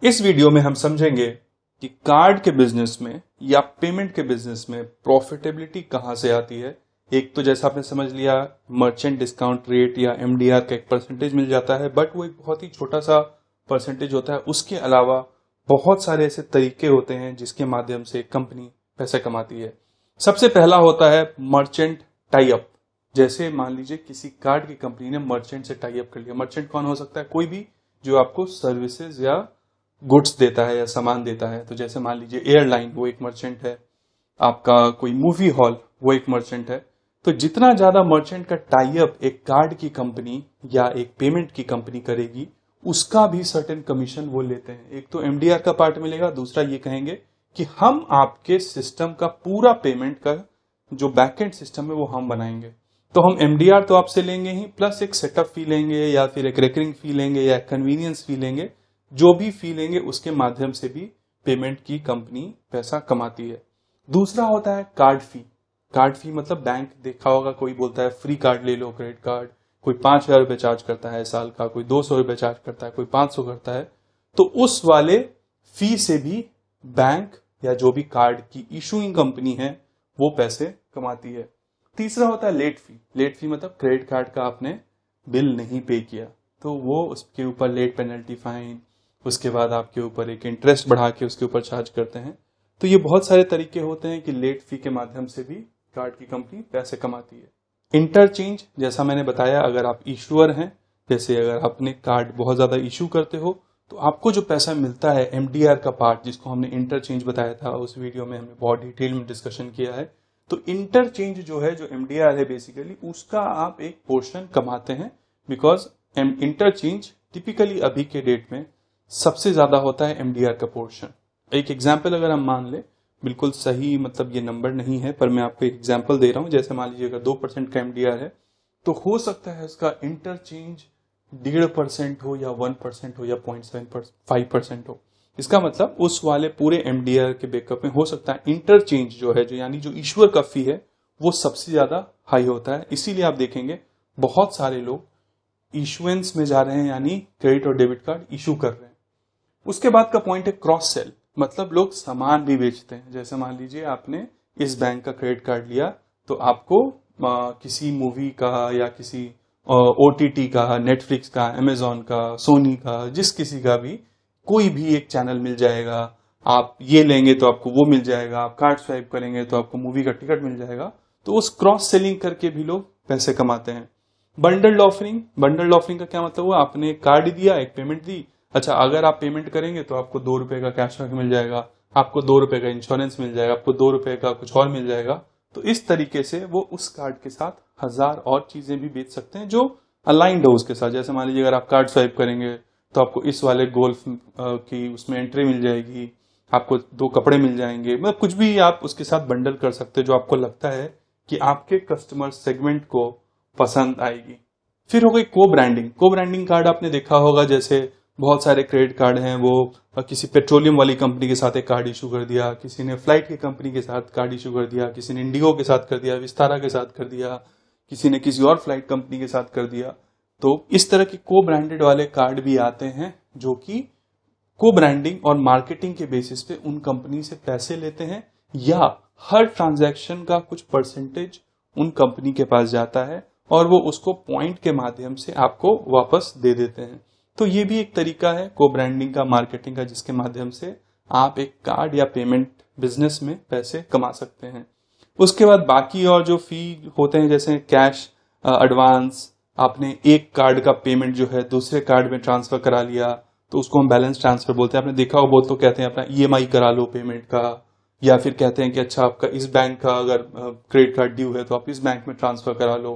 इस वीडियो में हम समझेंगे कि कार्ड के बिजनेस में या पेमेंट के बिजनेस में प्रॉफिटेबिलिटी कहां से आती है। एक तो जैसा आपने समझ लिया, मर्चेंट डिस्काउंट रेट या एमडीआर का एक परसेंटेज मिल जाता है, बट वो एक बहुत ही छोटा सा परसेंटेज होता है। उसके अलावा बहुत सारे ऐसे तरीके होते हैं जिसके माध्यम से कंपनी पैसे कमाती है। सबसे पहला होता है मर्चेंट टाई अप। जैसे मान लीजिए किसी कार्ड की कंपनी ने मर्चेंट से टाई अप कर लिया। मर्चेंट कौन हो सकता है? कोई भी जो आपको सर्विसेज या गुड्स देता है या सामान देता है। तो जैसे मान लीजिए एयरलाइन, वो एक मर्चेंट है। आपका कोई मूवी हॉल, वो एक मर्चेंट है। तो जितना ज्यादा मर्चेंट का टाई अप एक कार्ड की कंपनी या एक पेमेंट की कंपनी करेगी, उसका भी सर्टेन कमीशन वो लेते हैं। एक तो एमडीआर का पार्ट मिलेगा, दूसरा ये कहेंगे कि हम आपके सिस्टम का पूरा पेमेंट का जो बैकएंड सिस्टम है वो हम बनाएंगे। तो हम एमडीआर तो आपसे लेंगे ही, प्लस एक सेटअप फी लेंगे या फिर एक रेकरिंग फी लेंगे या कन्वीनियंस फी लेंगे। जो भी फी लेंगे उसके माध्यम से भी पेमेंट की कंपनी पैसा कमाती है। दूसरा होता है कार्ड फी। कार्ड फी मतलब बैंक, देखा होगा कोई बोलता है फ्री कार्ड ले लो, क्रेडिट कार्ड। कोई 5,000 रुपए चार्ज करता है साल का, कोई 200 रुपए चार्ज करता है, कोई 500 करता है। तो उस वाले फी से भी बैंक या जो भी कार्ड की इशूइंग कंपनी है वो पैसे कमाती है। तीसरा होता है लेट फी। लेट फी मतलब क्रेडिट कार्ड का आपने बिल नहीं पे किया तो वो उसके ऊपर लेट पेनल्टी फाइन, उसके बाद आपके ऊपर एक इंटरेस्ट बढ़ा के उसके ऊपर चार्ज करते हैं। तो ये बहुत सारे तरीके होते हैं कि लेट फी के माध्यम से भी कार्ड की कंपनी पैसे कमाती है। इंटरचेंज, जैसा मैंने बताया, अगर आप इशूअर हैं, जैसे अगर आपने कार्ड बहुत ज्यादा इशू करते हो तो आपको जो पैसा मिलता है एमडीआर का पार्ट, जिसको हमने इंटरचेंज बताया था, उस वीडियो में हमने बहुत डिटेल में डिस्कशन किया है। तो इंटरचेंज जो है, जो एमडीआर है बेसिकली, उसका आप एक पोर्शन कमाते हैं। बिकॉज इंटरचेंज टिपिकली अभी के डेट में सबसे ज्यादा होता है एमडीआर का पोर्शन। एक एग्जांपल अगर हम मान ले, बिल्कुल सही मतलब ये नंबर नहीं है पर मैं आपको एक एग्जांपल दे रहा हूं। जैसे मान लीजिए अगर 2% का एमडीआर है तो हो सकता है उसका इंटरचेंज 1.5% हो या 1% हो या 0.75% हो। इसका मतलब उस वाले पूरे एमडीआर के बैकअप में हो सकता है इंटरचेंज जो है, जो यानी जो इश्यूअर का फी है, वो सबसे ज्यादा हाई होता है। इसीलिए आप देखेंगे बहुत सारे लोग इशुएंस में जा रहे हैं, यानी क्रेडिट और डेबिट कार्ड इशू कर रहे हैं। उसके बाद का पॉइंट है क्रॉस सेल, मतलब लोग सामान भी बेचते हैं। जैसे मान लीजिए आपने इस बैंक का क्रेडिट कार्ड लिया तो आपको किसी मूवी का या किसी ओटीटी का, नेटफ्लिक्स का, अमेजॉन का, सोनी का, जिस किसी का भी कोई भी एक चैनल मिल जाएगा। आप ये लेंगे तो आपको वो मिल जाएगा, आप कार्ड स्वाइप करेंगे तो आपको मूवी का टिकट मिल जाएगा। तो उस क्रॉस सेलिंग करके भी लोग पैसे कमाते हैं। बंडल्ड ऑफरिंग, बंडल्ड ऑफरिंग का क्या मतलब हुआ? आपने एक कार्ड दिया, एक पेमेंट दी। अच्छा, अगर आप पेमेंट करेंगे तो आपको 2 रुपए का कैशबैक मिल जाएगा, आपको 2 रुपए का इंश्योरेंस मिल जाएगा, आपको 2 रुपए का कुछ और मिल जाएगा। तो इस तरीके से वो उस कार्ड के साथ 1000 और चीजें भी बेच सकते हैं जो अलाइंड हो उसके साथ। जैसे मान लीजिए अगर आप कार्ड स्वाइप करेंगे तो आपको इस वाले गोल्फ की उसमें एंट्री मिल जाएगी, आपको 2 कपड़े मिल जाएंगे। मतलब कुछ भी आप उसके साथ बंडल कर सकते हैं जो आपको लगता है कि आपके कस्टमर सेगमेंट को पसंद आएगी। फिर हो गई को ब्रांडिंग। को ब्रांडिंग कार्ड आपने देखा होगा, जैसे बहुत सारे क्रेडिट कार्ड हैं, वो किसी पेट्रोलियम वाली कंपनी के साथ एक कार्ड इशू कर दिया, किसी ने फ्लाइट की कंपनी के साथ कार्ड इशू कर दिया, किसी ने इंडिगो के साथ कर दिया, विस्तारा के साथ कर दिया, किसी ने किसी और फ्लाइट कंपनी के साथ कर दिया। तो इस तरह के को ब्रांडेड वाले कार्ड भी आते हैं जो कि को ब्रांडिंग और मार्केटिंग के बेसिस पे उन कंपनी से पैसे लेते हैं, या हर ट्रांजैक्शन का कुछ परसेंटेज उन कंपनी के पास जाता है और वो उसको पॉइंट के माध्यम से आपको वापस दे देते हैं। तो ये भी एक तरीका है को ब्रांडिंग का, मार्केटिंग का, जिसके माध्यम से आप एक कार्ड या पेमेंट बिजनेस में पैसे कमा सकते हैं। उसके बाद बाकी और जो फी होते हैं, जैसे कैश एडवांस, आपने एक कार्ड का पेमेंट जो है दूसरे कार्ड में ट्रांसफर करा लिया तो उसको हम बैलेंस ट्रांसफर बोलते हैं। आपने देखा हो बहुत लोग कहते हैं अपना ईएमआई करा लो पेमेंट का, या फिर कहते हैं कि अच्छा आपका इस बैंक का अगर क्रेडिट कार्ड ड्यू है तो आप इस बैंक में ट्रांसफर करा लो।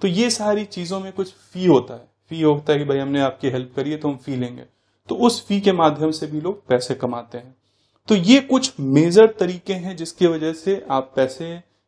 तो ये सारी चीजों में कुछ फी होता है। फी होता है कि भाई हमने आपकी हेल्प करी है तो हम फी लेंगे। तो उस फी के माध्यम से भी लोग पैसे कमाते हैं। तो ये कुछ मेजर तरीके हैं जिसकी वजह से आप पैसे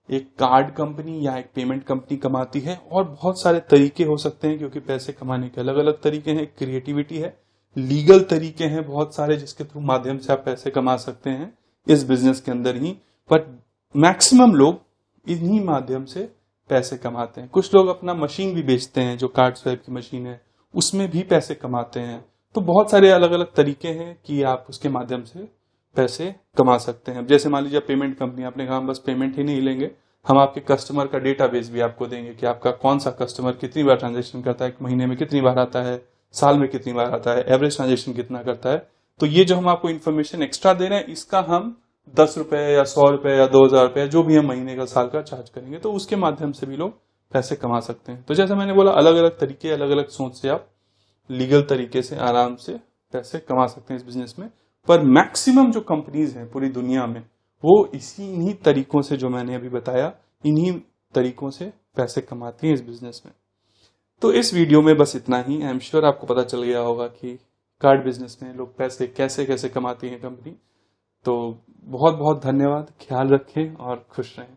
एक कार्ड कंपनी या एक पेमेंट कंपनी कमाती है। और बहुत सारे तरीके हो सकते हैं, क्योंकि पैसे कमाने के अलग अलग तरीके हैं। क्रिएटिविटी है, लीगल तरीके हैं बहुत सारे जिसके थ्रू माध्यम से आप पैसे कमा सकते हैं इस बिजनेस के अंदर ही। पर मैक्सिमम लोग इन्हीं माध्यम से पैसे कमाते हैं। कुछ लोग अपना मशीन भी बेचते हैं, जो कार्ड स्वाइप की मशीन है, उसमें भी पैसे कमाते हैं। तो बहुत सारे अलग अलग तरीके हैं कि आप उसके माध्यम से पैसे कमा सकते हैं। जैसे मान लीजिए पेमेंट कंपनी, आपने कहा हम बस पेमेंट ही नहीं लेंगे, हम आपके कस्टमर का डेटाबेस भी आपको देंगे कि आपका कौन सा कस्टमर कितनी बार ट्रांजेक्शन करता है, एक महीने में कितनी बार आता है, साल में कितनी बार आता है, एवरेज ट्रांजेक्शन कितना करता है। तो ये जो हम आपको इन्फॉर्मेशन एक्स्ट्रा दे रहे हैं, इसका हम 10 रुपए या 100 रुपए या 2000 रुपए जो भी हम महीने का साल का चार्ज करेंगे, तो उसके माध्यम से भी लोग पैसे कमा सकते हैं। तो जैसे मैंने बोला, अलग अलग तरीके, अलग अलग सोच से आप लीगल तरीके से आराम से पैसे कमा सकते हैं इस बिजनेस में। पर मैक्सिमम जो कंपनीज हैं पूरी दुनिया में, वो इन्हीं तरीकों से जो मैंने अभी बताया, इन्हीं तरीकों से पैसे कमाती हैं इस बिजनेस में। तो इस वीडियो में बस इतना ही। आई एम श्योर आपको पता चल गया होगा कि कार्ड बिजनेस में लोग पैसे कैसे कैसे कमाती हैं कंपनी। तो बहुत बहुत धन्यवाद, ख्याल रखें और खुश रहें।